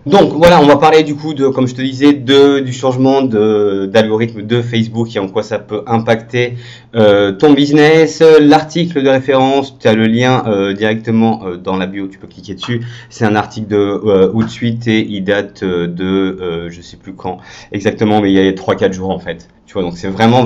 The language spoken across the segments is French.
Donc voilà, on va parler du coup de, comme je te disais, du changement d'algorithme de Facebook et en quoi ça peut impacter ton business. L'article de référence, tu as le lien directement dans la bio, tu peux cliquer dessus. C'est un article de août 8 et il date de je sais plus quand exactement, mais il y a 3-4 jours en fait. Tu vois, donc c'est vraiment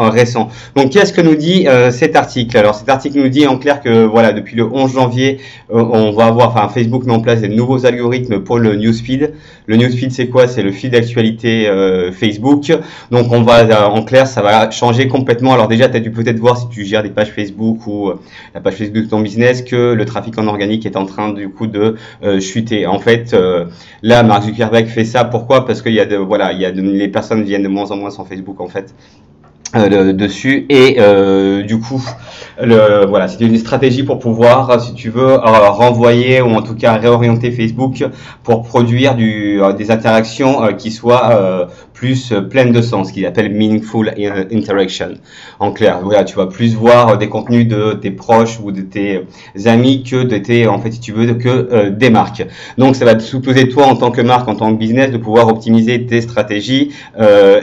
récent. Donc qu'est-ce que nous dit cet article? Alors cet article nous dit en clair que voilà, depuis le 11 janvier, on va avoir, enfin Facebook met en place des nouveaux algorithmes pour le newsfeed. Le newsfeed c'est quoi? C'est le feed d'actualité Facebook. Donc on va en clair, ça va changer complètement. Alors déjà, tu as dû peut-être voir si tu gères des pages Facebook ou la page Facebook de ton business que le trafic en organique est en train du coup de chuter. En fait, là Mark Zuckerberg fait ça. Pourquoi? Parce qu'il y a les personnes viennent de moins en moins sur Facebook en fait. Dessus et du coup voilà, c'était une stratégie pour pouvoir, si tu veux, renvoyer ou en tout cas réorienter Facebook pour produire des interactions qui soient plus pleines de sens, qu'il appelle meaningful interaction. En clair, voilà, tu vas plus voir des contenus de tes proches ou de tes amis que de tes, en fait, si tu veux, que des marques. Donc ça va te supposer toi en tant que marque, en tant que business, de pouvoir optimiser tes stratégies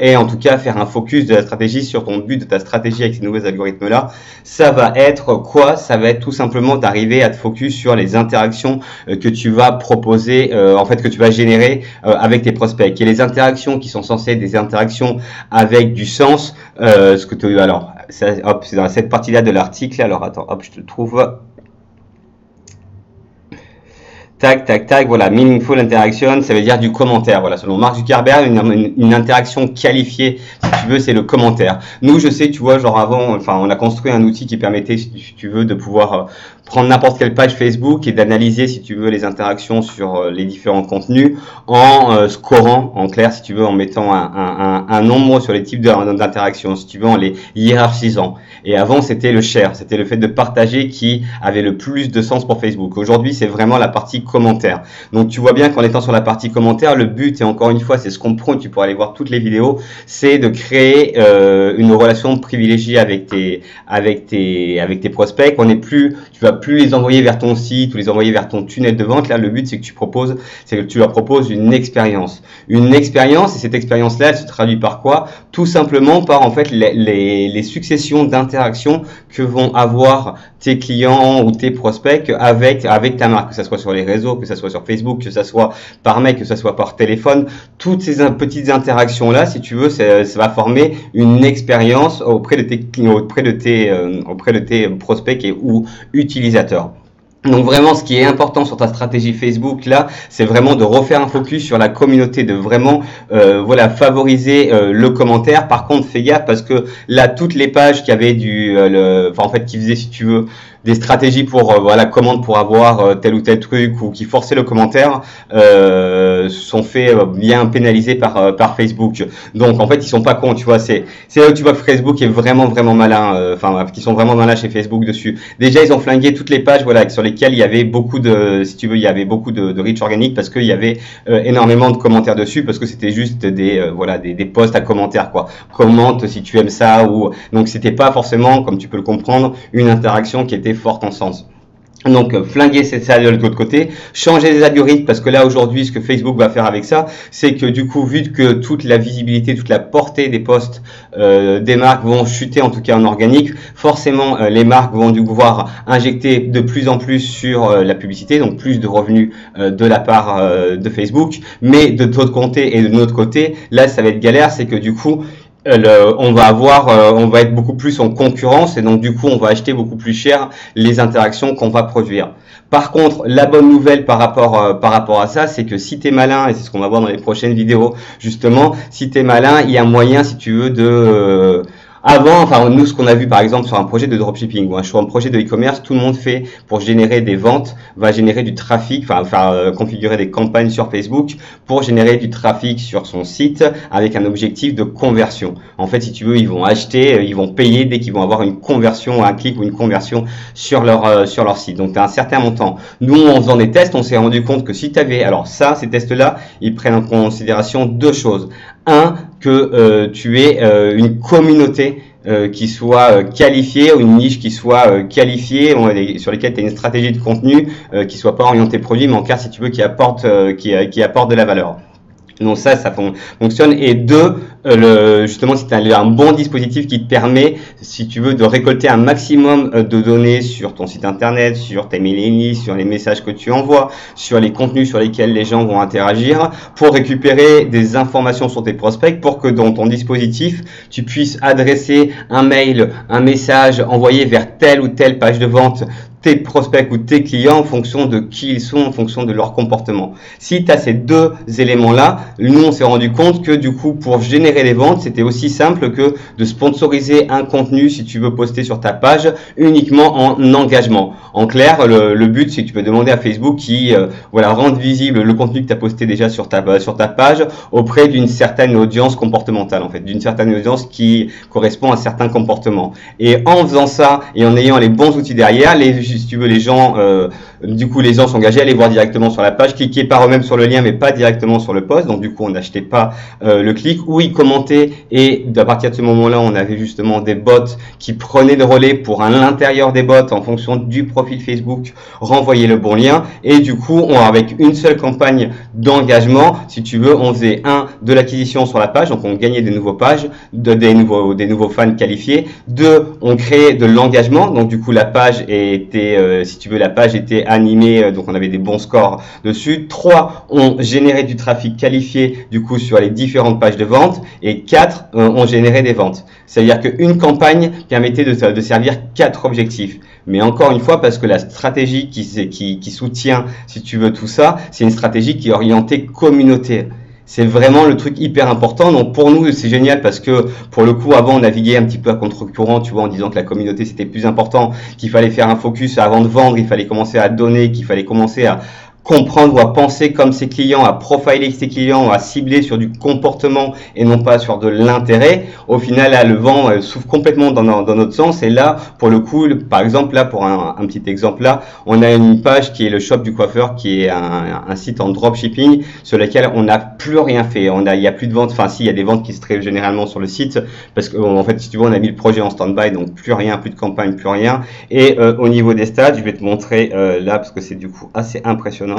et en tout cas faire un focus de la stratégie sur ton but de ta stratégie avec ces nouveaux algorithmes-là. Ça va être quoi? Ça va être tout simplement d'arriver à te focus sur les interactions que tu vas proposer, en fait, que tu vas générer avec tes prospects. Et les interactions qui sont censées être des interactions avec du sens, alors, c'est dans cette partie-là de l'article. Alors, attends, hop, je te le trouve. Tac, tac, tac, voilà, meaningful interaction, ça veut dire du commentaire. Voilà, selon Mark Zuckerberg, une interaction qualifiée, si tu veux, c'est le commentaire. Nous, je sais, tu vois, genre avant, enfin, on a construit un outil qui permettait, si tu veux, de pouvoir prendre n'importe quelle page Facebook et d'analyser, si tu veux, les interactions sur les différents contenus en scorant, en clair, si tu veux, en mettant un nombre sur les types d'interactions, si tu veux, en les hiérarchisant. Et avant, c'était le share, c'était le fait de partager qui avait le plus de sens pour Facebook. Aujourd'hui, c'est vraiment la partie commentaire. Donc, tu vois bien qu'en étant sur la partie commentaire, le but, et encore une fois, c'est ce qu'on prône, tu pourras aller voir toutes les vidéos, c'est de créer une relation privilégiée avec tes prospects. Tu vas plus les envoyer vers ton site ou les envoyer vers ton tunnel de vente. Là, le but, c'est que tu leur proposes une expérience. Une expérience, et cette expérience-là, elle se traduit par quoi? Tout simplement par, en fait, les successions d'interactions que vont avoir tes clients ou tes prospects avec ta marque, que ce soit sur les réseaux, que ce soit sur Facebook, que ce soit par mail, que ce soit par téléphone. Toutes ces petites interactions-là, si tu veux, ça va former une expérience auprès de tes prospects ou utilisateurs. Donc vraiment, ce qui est important sur ta stratégie Facebook là, c'est vraiment de refaire un focus sur la communauté, de vraiment voilà, favoriser le commentaire. Par contre, fais gaffe parce que là, toutes les pages qui avaient en fait, qui faisaient, si tu veux, des stratégies pour voilà, commande pour avoir tel ou tel truc ou qui forçaient le commentaire sont fait bien pénalisés par Facebook. Donc en fait, ils sont pas cons, tu vois. C'est là où tu vois que Facebook est vraiment malin, qui sont vraiment malins chez Facebook dessus. Déjà, ils ont flingué toutes les pages, voilà, sur lesquelles il y avait beaucoup de, si tu veux, il y avait beaucoup de reach organique parce qu'il y avait énormément de commentaires dessus, parce que c'était juste des posts à commentaires, quoi. Commente si tu aimes ça, ou donc c'était pas forcément, comme tu peux le comprendre, une interaction qui était forte en sens. Donc flinguer ça de l'autre côté, changer les algorithmes, parce que là aujourd'hui ce que Facebook va faire avec ça, c'est que du coup, vu que toute la visibilité, toute la portée des posts des marques vont chuter, en tout cas en organique, forcément les marques vont devoir injecter de plus en plus sur la publicité, donc plus de revenus de la part de Facebook. Mais de notre côté et de notre côté, là ça va être galère, c'est que du coup on va être beaucoup plus en concurrence, et donc du coup on va acheter beaucoup plus cher les interactions qu'on va produire. Par contre, la bonne nouvelle par rapport à ça, c'est que si tu es malin, et c'est ce qu'on va voir dans les prochaines vidéos justement, si tu es malin, il y a moyen, si tu veux, de nous, ce qu'on a vu par exemple sur un projet de dropshipping ou sur un projet de e-commerce, tout le monde fait pour générer des ventes, va générer du trafic, configurer des campagnes sur Facebook pour générer du trafic sur son site avec un objectif de conversion. En fait, si tu veux, ils vont acheter, ils vont payer dès qu'ils vont avoir une conversion, un clic ou une conversion sur leur site. Donc, tu as un certain montant. Nous, en faisant des tests, on s'est rendu compte que si tu avais, ces tests-là, ils prennent en considération deux choses. Un, que tu aies une communauté qui soit qualifiée, ou une niche qui soit qualifiée, sur lesquelles tu as une stratégie de contenu qui soit pas orientée produit, mais en cas, si tu veux, qui apporte de la valeur. Donc ça fonctionne. Et deux, justement, c'est un bon dispositif qui te permet, si tu veux, de récolter un maximum de données sur ton site internet, sur tes mailing lists, sur les messages que tu envoies, sur les contenus sur lesquels les gens vont interagir, pour récupérer des informations sur tes prospects, pour que dans ton dispositif, tu puisses adresser un mail, un message envoyé vers telle ou telle page de vente, tes prospects ou tes clients en fonction de qui ils sont, en fonction de leur comportement. Si tu as ces deux éléments-là, nous on s'est rendu compte que du coup pour générer les ventes, c'était aussi simple que de sponsoriser un contenu si tu veux poster sur ta page uniquement en engagement. En clair, le but c'est que tu peux demander à Facebook qui rende visible le contenu que tu as posté déjà sur ta page auprès d'une certaine audience comportementale, en fait, d'une certaine audience qui correspond à certains comportements. Et en faisant ça et en ayant les bons outils derrière, si tu veux, les gens sont engagés à aller voir directement sur la page, cliquer par eux-mêmes sur le lien, mais pas directement sur le post. Donc du coup, on n'achetait pas le clic, ou ils commentaient. Et à partir de ce moment-là, on avait justement des bots qui prenaient le relais pour à l'intérieur des bots, en fonction du profil Facebook, renvoyer le bon lien. Et du coup, avec une seule campagne d'engagement, si tu veux, on faisait de l'acquisition sur la page, donc on gagnait des nouveaux pages, des nouveaux fans qualifiés. Deux, on créait de l'engagement, donc du coup la page était animée, donc on avait des bons scores dessus. 3, on générait du trafic qualifié du coup sur les différentes pages de vente. Et 4, on générait des ventes. C'est-à-dire qu'une campagne permettait de servir 4 objectifs. Mais encore une fois, parce que la stratégie qui soutient, si tu veux, tout ça, c'est une stratégie qui est orientée communautaire. C'est vraiment le truc hyper important. Donc pour nous, c'est génial parce que pour le coup, avant, on naviguait un petit peu à contre-courant, tu vois, en disant que la communauté, c'était plus important, qu'il fallait faire un focus avant de vendre, il fallait commencer à donner, qu'il fallait commencer à comprendre ou à penser comme ses clients, à profiler ses clients, à cibler sur du comportement et non pas sur de l'intérêt. Au final, là, le vent souffle complètement dans notre sens. Et là, pour le coup, par exemple, là, pour un petit exemple, là, on a une page qui est le shop du coiffeur, qui est un site en dropshipping sur lequel on n'a plus rien fait. Il y a plus de ventes. Enfin, si, il y a des ventes qui se créent généralement sur le site parce que, en fait, si tu veux, on a mis le projet en stand-by, donc plus rien, plus de campagne, plus rien. Et au niveau des stats, je vais te montrer là parce que c'est du coup assez impressionnant.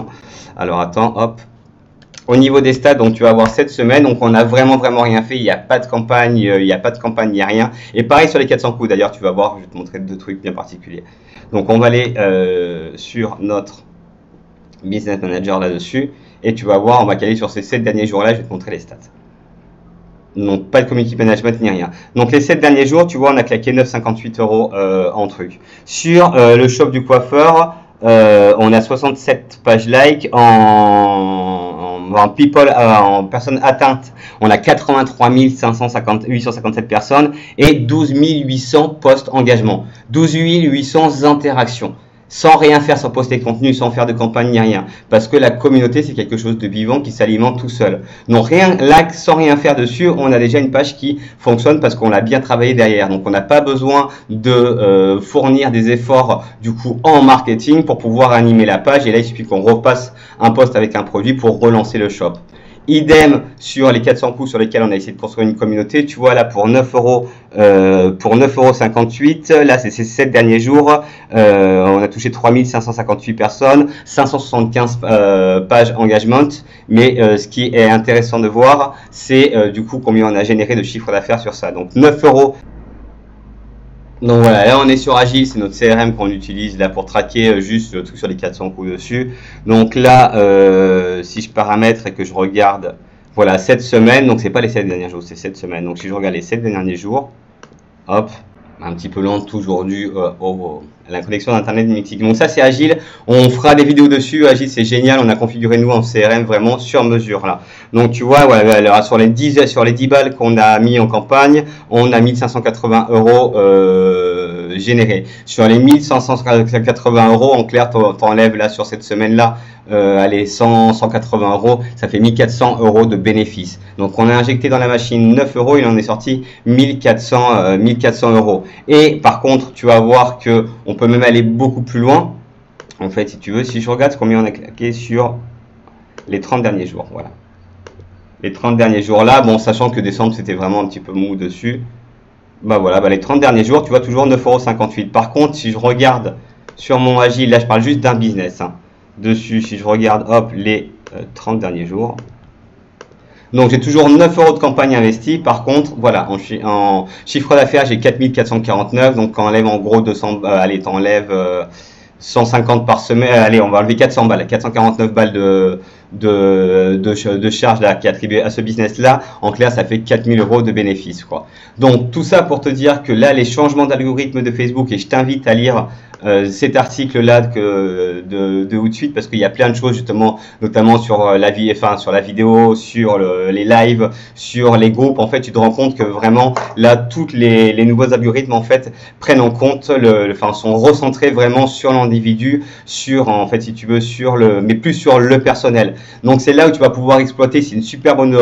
Alors attends, hop. Au niveau des stats, donc tu vas voir cette semaine, donc on a vraiment rien fait, il n'y a pas de campagne, il n'y a rien. Et pareil sur les 400 coups, d'ailleurs tu vas voir, je vais te montrer deux trucs bien particuliers. Donc on va aller sur notre Business Manager là-dessus, et tu vas voir, on va caler sur ces 7 derniers jours-là, je vais te montrer les stats. Donc pas de community management ni rien. Donc les 7 derniers jours, tu vois, on a claqué 9,58 € en truc. Sur le shop du coiffeur, on a 67 pages like en people, en personnes atteintes. On a 83 857 personnes et 12 800 posts engagement, 12 800 interactions. Sans rien faire, sans poster de contenu, sans faire de campagne ni rien. Parce que la communauté, c'est quelque chose de vivant qui s'alimente tout seul. Donc là, sans rien faire dessus, on a déjà une page qui fonctionne parce qu'on l'a bien travaillé derrière. Donc on n'a pas besoin de fournir des efforts du coup en marketing pour pouvoir animer la page. Et là, il suffit qu'on repasse un post avec un produit pour relancer le shop. Idem sur les 400 coups sur lesquels on a essayé de construire une communauté. Tu vois là pour 9 €, pour 9,58 €, là c'est ces 7 derniers jours, on a touché 3558 personnes, 575 pages engagement. Mais ce qui est intéressant de voir, c'est du coup combien on a généré de chiffre d'affaires sur ça. Donc 9 €. Donc voilà, là on est sur Agile, c'est notre CRM qu'on utilise là pour traquer juste le truc sur les 400 coups dessus. Donc là, si je paramètre et que je regarde, voilà, cette semaine, donc c'est pas les 7 derniers jours, c'est cette semaine. Donc si je regarde les 7 derniers jours, hop, un petit peu lente toujours dû à la connexion d'internet du Mexique. Donc ça c'est Agile, on fera des vidéos dessus. Agile c'est génial, on a configuré nous en CRM vraiment sur mesure là. Donc tu vois, voilà, alors, sur les 10 balles qu'on a mis en campagne, on a 1580 € générés. Sur les 1580 €, en clair, t'enlèves là sur cette semaine là, allez, 180 €, ça fait 1400 € de bénéfices. Donc on a injecté dans la machine 9 €, il en est sorti 1400 €. Et par contre, tu vas voir que on peut même aller beaucoup plus loin. En fait, si tu veux, si je regarde combien on a claqué sur les 30 derniers jours, voilà. Les 30 derniers jours là, bon, sachant que décembre c'était vraiment un petit peu mou dessus. Bah voilà, bah les 30 derniers jours, tu vois toujours 9,58 €. Par contre, si je regarde sur mon Agile, là je parle juste d'un business, hein. Dessus, si je regarde, hop, les 30 derniers jours. Donc j'ai toujours 9 € de campagne investie. Par contre, voilà, en chiffre d'affaires, j'ai 4449. Donc quand on enlève en gros 200, allez, t'enlèves 150 par semaine. Allez, on va enlever 400 balles, 449 balles de charge là, qui est attribuée à ce business-là. En clair, ça fait 4000 € de bénéfices, quoi. Donc tout ça pour te dire que là, les changements d'algorithme de Facebook, et je t'invite à lire cet article-là de tout de suite, parce qu'il y a plein de choses justement, notamment sur la vie, enfin sur la vidéo, sur les lives, sur les groupes. En fait, tu te rends compte que vraiment là, toutes les nouveaux algorithmes en fait prennent en compte enfin sont recentrés vraiment sur l'individu, sur en fait si tu veux mais plus sur le personnel. Donc c'est là où tu vas pouvoir exploiter. C'est une super bonne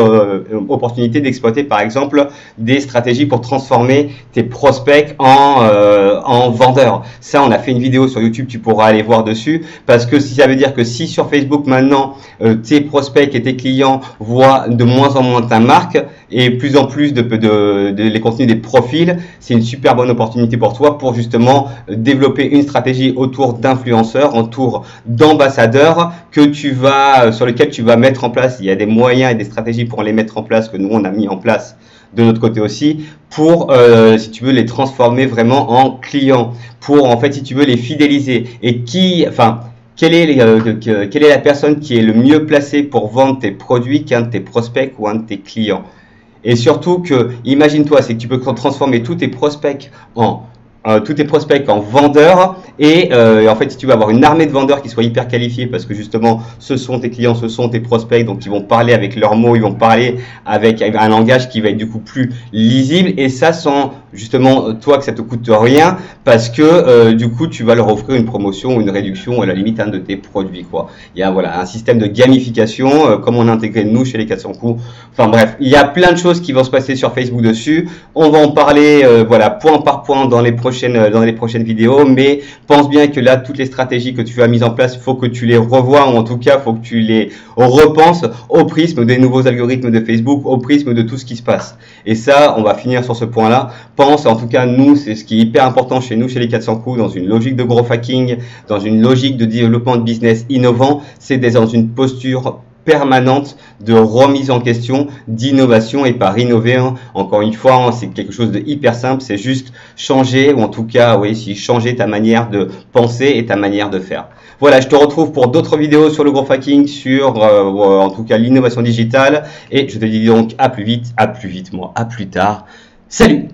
opportunité d'exploiter par exemple des stratégies pour transformer tes prospects en vendeurs. Ça, on a fait une vidéo sur YouTube, tu pourras aller voir dessus, parce que ça veut dire que si sur Facebook maintenant tes prospects et tes clients voient de moins en moins ta marque et plus en plus les contenus des profils, c'est une super bonne opportunité pour toi pour justement développer une stratégie autour d'influenceurs, autour d'ambassadeurs sur lesquels tu vas mettre en place. Il y a des moyens et des stratégies pour les mettre en place que nous on a mis en place de notre côté aussi, pour si tu veux les transformer vraiment en clients, pour en fait si tu veux les fidéliser. Et quelle est la personne qui est le mieux placée pour vendre tes produits qu'un de tes prospects ou un de tes clients. Et surtout que, imagine-toi, c'est que tu peux transformer tous tes prospects en vendeurs, et en fait si tu veux avoir une armée de vendeurs qui soit hyper qualifiés, parce que justement ce sont tes clients, ce sont tes prospects, donc ils vont parler avec leurs mots, ils vont parler avec un langage qui va être du coup plus lisible, et ça sans justement toi que ça te coûte rien, parce que du coup tu vas leur offrir une promotion ou une réduction à la limite de tes produits, quoi. Il y a voilà un système de gamification comme on a intégré nous chez les 400 coups. Enfin bref, il y a plein de choses qui vont se passer sur Facebook dessus. On va en parler voilà point par point dans les prochaines vidéos, mais pense bien que là toutes les stratégies que tu as mises en place, il faut que tu les revoies, ou en tout cas il faut que tu les repenses au prisme des nouveaux algorithmes de Facebook, au prisme de tout ce qui se passe. Et ça, on va finir sur ce point-là. Pense, en tout cas nous, c'est ce qui est hyper important chez nous, chez les 400 coups, dans une logique de growth hacking, dans une logique de développement de business innovant, c'est d'être dans une posture permanente de remise en question, d'innovation. Et par innover, hein, encore une fois, hein, c'est quelque chose de hyper simple, c'est juste changer, ou en tout cas, oui, changer ta manière de penser et ta manière de faire. Voilà, je te retrouve pour d'autres vidéos sur le growth hacking, sur en tout cas l'innovation digitale, et je te dis donc à plus vite moi, à plus tard. Salut!